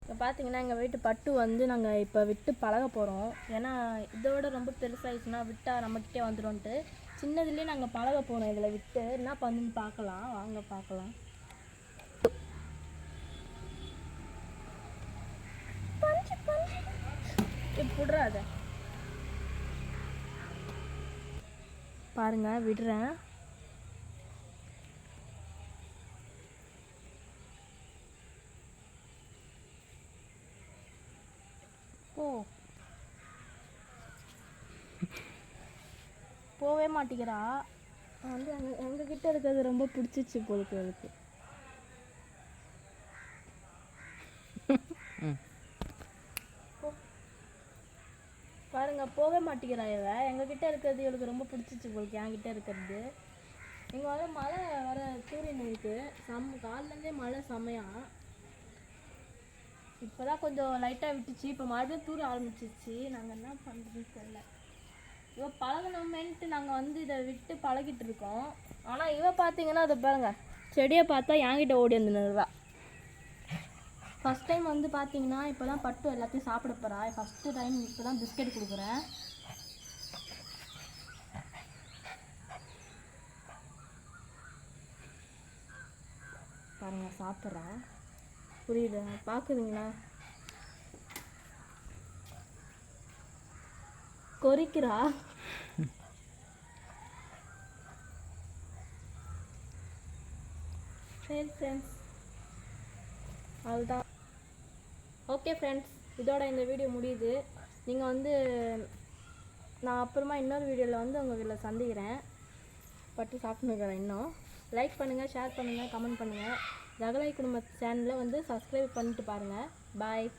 இப்போ பார்த்தீங்கன்னா எங்கள் வீட்டு பட்டு வந்து நாங்கள் இப்போ விட்டு பழக போகிறோம். ஏன்னா இதோட ரொம்ப பெருசாகிடுச்சுன்னா விட்டால் நம்மக்கிட்டே வந்துடும்ன்ட்டு சின்னதுலேயே நாங்கள் பழக போகிறோம். இதில் விட்டு என்ன பண்ணுன்னு பார்க்கலாம், வாங்க பார்க்கலாம். விடுறாத பாருங்க, விடுறேன். போவே மாட்டேங்கிறா. வந்து எங்ககிட்ட இருக்கிறது ரொம்ப பிடிச்சிச்சு போலுக்கு அதுக்கு. பாருங்க, போவே மாட்டேங்கிறா. இவ எங்ககிட்ட இருக்கிறது இவளுக்கு ரொம்ப பிடிச்சிச்சு போலுக்கு, என்கிட்ட இருக்கிறது. இங்கே வர மழை வர சூரியன் இருக்கு. காலிலேருந்தே மழை செமையா. இப்போதான் கொஞ்சம் லைட்டாக விட்டுச்சு. இப்போ மறுபடியும் தூர ஆரம்பிச்சிச்சு. நாங்கள் என்ன பண்ணுறதுன்னு தெரியல. இவ பழகணுமேன்ட்டு நாங்கள் வந்து இதை விட்டு பழகிட்டு இருக்கோம். ஆனால் இவ பார்த்தீங்கன்னா அதை பாருங்க, செடியை பார்த்தா என்கிட்ட ஓடி வந்து நிறுவா. ஃபஸ்ட் டைம் வந்து பார்த்தீங்கன்னா இப்போ தான் பட்டு எல்லாத்தையும் சாப்பிட போகிறா. ஃபஸ்ட்டு டைம் இப்போ தான் பிஸ்கெட் கொடுக்குறேன். பாருங்க, சாப்பிட்றா. புரியுது, பார்க்குறீங்களா? கொறிக்கிறா. சரி ஃப்ரெண்ட்ஸ், அதுதான். ஓகே ஃப்ரெண்ட்ஸ், இதோட இந்த வீடியோ முடியுது. நீங்கள் வந்து நான் அப்புறமா இன்னொரு வீடியோவில் வந்து உங்கள் வீட்டில் சந்திக்கிறேன். பட்டு சாப்பிட்டுக்கிறேன். இன்னும் லைக் பண்ணுங்கள், ஷேர் பண்ணுங்கள், கமெண்ட் பண்ணுங்கள். ஜகலை குடும்ப சேனலை வந்து சப்ஸ்கிரைப் பண்ணிட்டு பாருங்கள். பாய்.